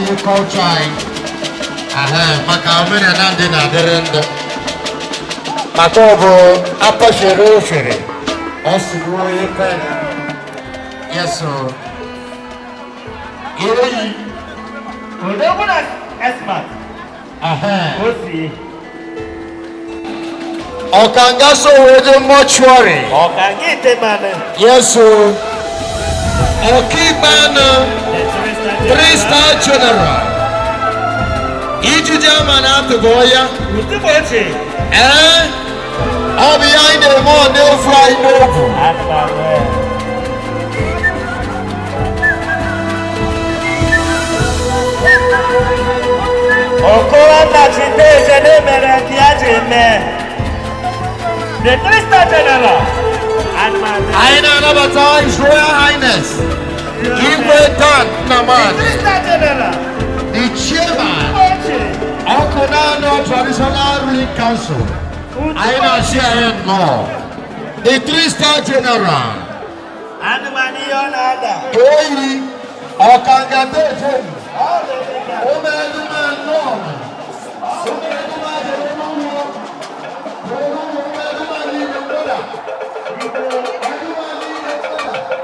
yi culture maka omenala ndị na-adịrị ndụ maka ọ bụ apashere ofere ọ siri onye pen yeso eyi Odebuna expert. Osi. ọkanga so wede mortuary Ọkanga itemane. yeso ọkịgbanụ 3-star general ijiji ama na-atụbọ ya Utubochi. ọ bụ ya anyị na-eme ọ na-efu anyị n'obu Okowa Nachiteje Nemere Kiaje Me. The 3-star general. anyị na-anabata His Royal Highness Igwe Dan Nnamani 3-star general. the chairman Utubochi. ọkụ na-anọ traditional ruling council anyị na-asị anyị nnọọ the 3-star general Anumani Yonada. eyi ọkanga teje omedume nnọọ omedume adịrị n'ụlọ omedume niile mgbada omedume niile mgbada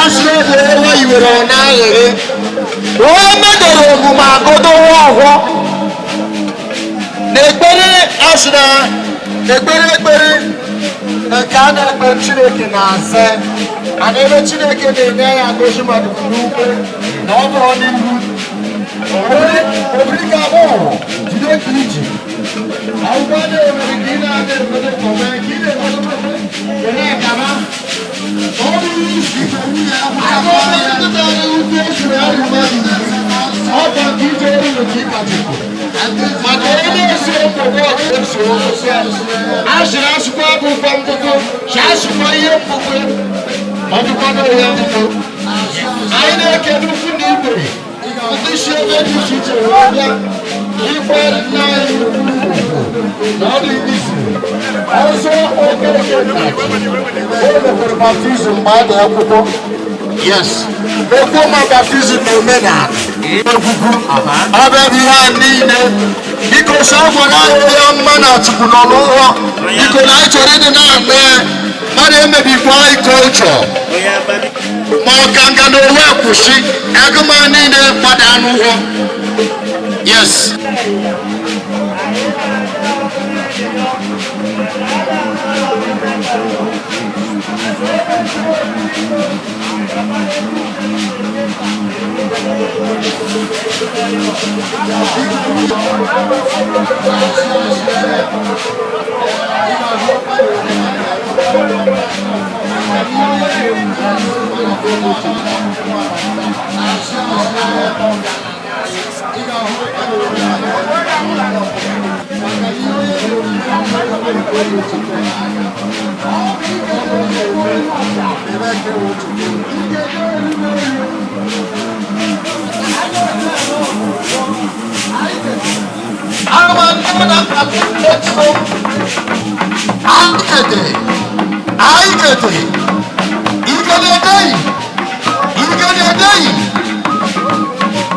asịrị ewe iwere ọ na-aghịrị onye medoro omume agụdo nwa ọhụọ na-ekpere asịrị ekpere nke a na-ekpe Chineke na-aza ana ebe Chineke na-enye ya ngozi mmadụ n'ukwe na ọ bụrụ n'ihu obiri ga-agba ọhụ jide ka iji akwụkwọ na-enwere ka ị na-adị ekpere kọme ka ị na-ekpere na-ekama ọ bụrụ isi asịrị asụkwa akwụkwọ mkpụkụ si asụkwa ihe mkpụkụ ọdụkwana ya mkpụkụ anyị na-ekele ukwu na igwe ndị si ebe dị iche iche ọbịa ikpe nna anyị na ọdụ isi ọzọ okeke o mepere baptizim mgbe a dị akwụkwọ yes okwu ma baptizim na omenala egwugwu ọbịa bụ ihe a niile biko sọ gwara anyị ya mma na Chukwu nọ n'ụlọ biko na anyị chọrọ ịdị na-eme mmadụ emebikwa anyị kolchọ ma ọkanga na owe kwụsị agụma niile gbada n'ụgwọ yes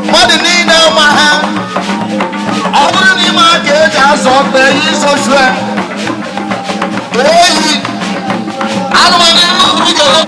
mmadụ niile ma ha ọ bụrụ na ime aka eji azọ mgbe izozu eyi anụmanụ igere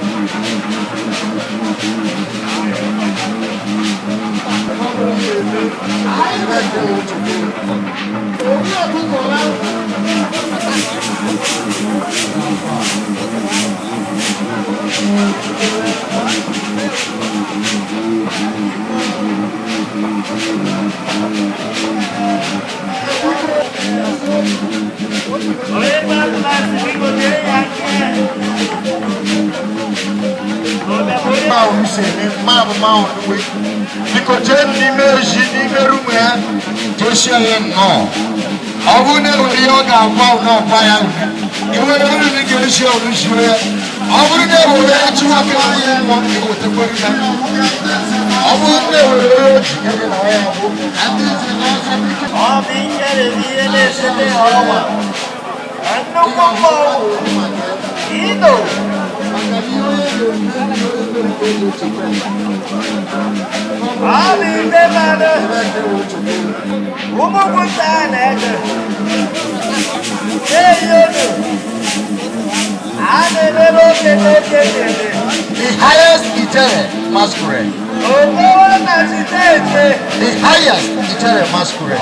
The highest eternal masquerade. The highest eternal masquerade.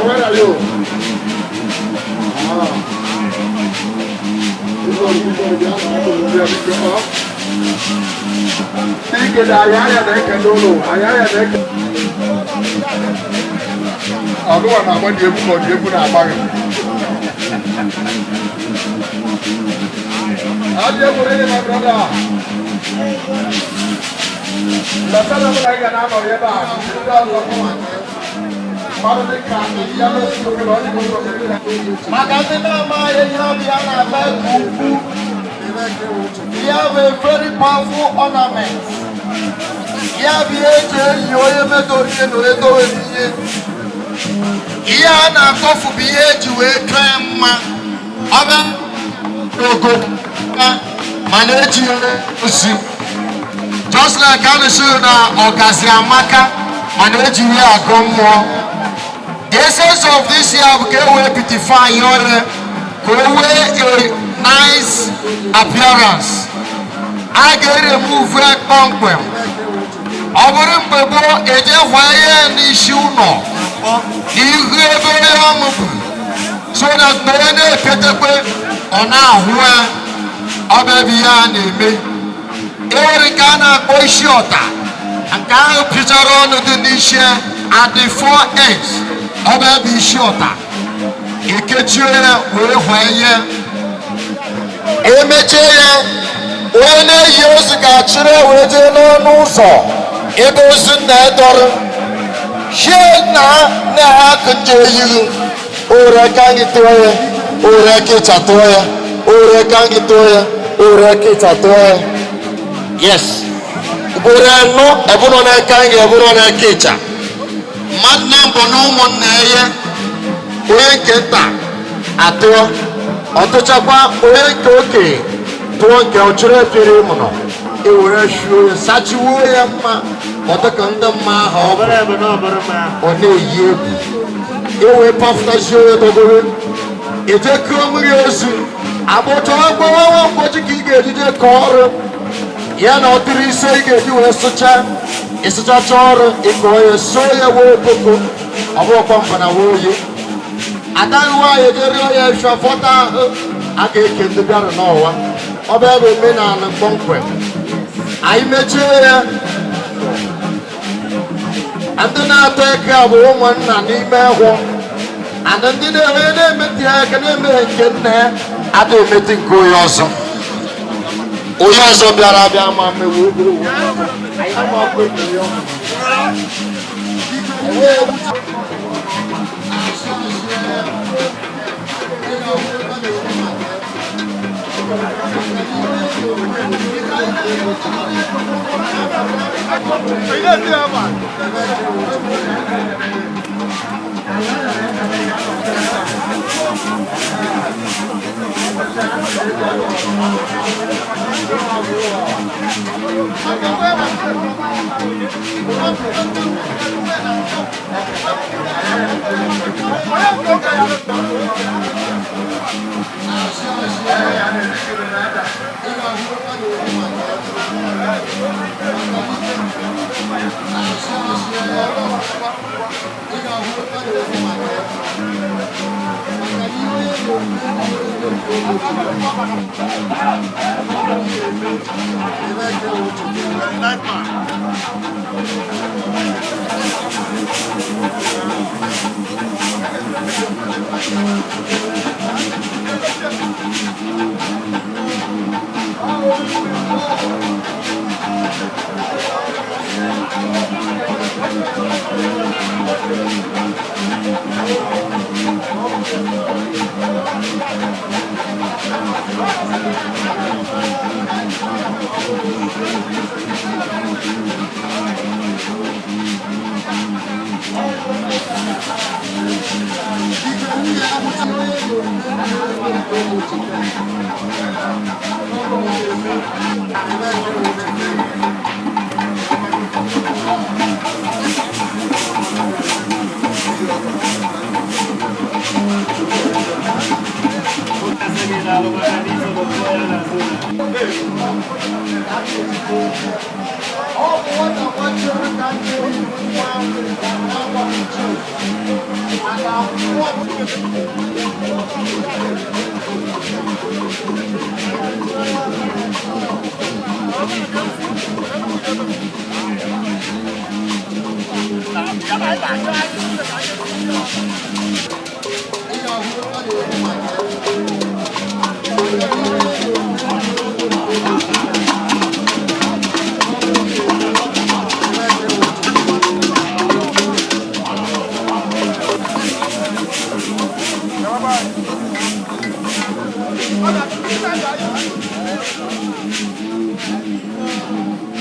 Where are you? You have a very powerful ornament. You have just like I show now, Okaziamaka, and the essence of this year, we can beautify your nice appearance. I get remove red conquer. Over Bebo, a Hawaii issue no. So that no one Petepe on our Ababian. Ericana Boishota, and Kyle Pizarro of the Nisha, at the 4 ends. Ọbẹ̀ bí iṣẹ́ ọ̀tà. Ìkechie ya wee hwa ihe. Emechie ya, onye na-eyi ozu ga-achịrị wee jee n'ọnụ ụzọ ebe ozu na-edọrọ. Shie na ha kụje eyighị. Ore ka anyị tụọ ya, ore kịcha tụọ ya, ore ka anyị tụọ ya, ore kịcha tụọ ya. Yes. Ugboro anọ ebụrụ na aka anyị ebụrụ na kịcha. Mmadụ na-mbọ na ụmụnna ya onye nke nta atụọ ọtụchakwa onye nke okenye tụọ nke ọchụrụ efere mụnọ ewere shuo ya sachiwuo ya mma ọdịka ndị mma ahụ ọ na-eyi egwu ewe pafụtazie onye dọgoro ejekuo mmiri ozu agbụcha ọgbọwa mgbochi ka ị ga-ejije ka ọrụ ya na ọtụrụ ise ị ga-eji wee sụcha ịsụchacha ọrụ ịkọ ya soo ya wee koko ọbụkwa mba na oyi ada nwaanyị ejere ya efu afọta ahụ a ga-eke ndị bịara n'ọwa ọ bụ ebe omenala kpọmkwem anyị mechie ya ndị na-atọ eke bụ ụmụnna n'ime ehụ ana ndị na-eme na-emeti ha aka na-emeghe nke nna ya ada emeti nke onye ọzọ bịara abịa ma mewe ogologo anyị amakwa ekiri ọmụ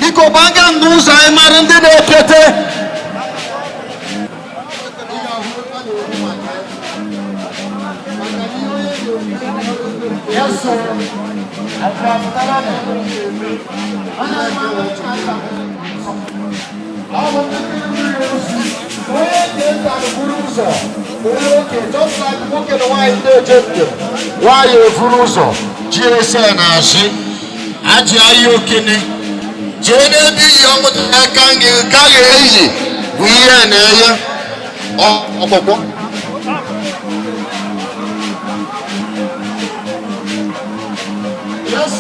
Biko banga n'ụzọ anyị mara ndị na-ekete nwaanyị efuru ụzọ ji ese na asị ajị ahịa okene jee n'ebe iyi ọmụta aka gị ka ga-eyi bụ ihe na-enye ọkpụkpọ Yes,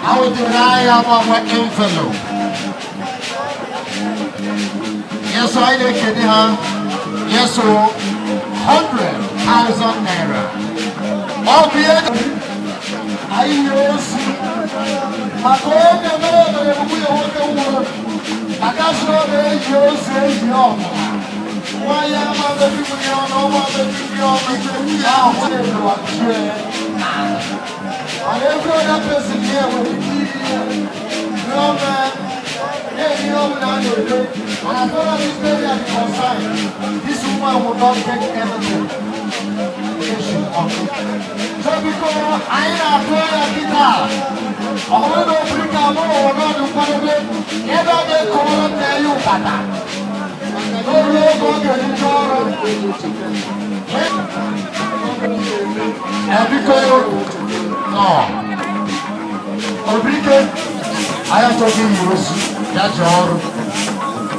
I would deny our envelope. Yes, I did get it, huh? Yes, so 100,000 naira. Albeit, I use my own and I got so many years young. Why am I the people on over the people now? What is and every other person here will be no man, any other than you. And as far as this baby is concerned, this woman will not get anything. So because I am a guitar, I will not bring a more or not to put it. Never they call tell you better. No longer get in trouble. Because no. Obrigado. Aí eu tô aqui, that's all.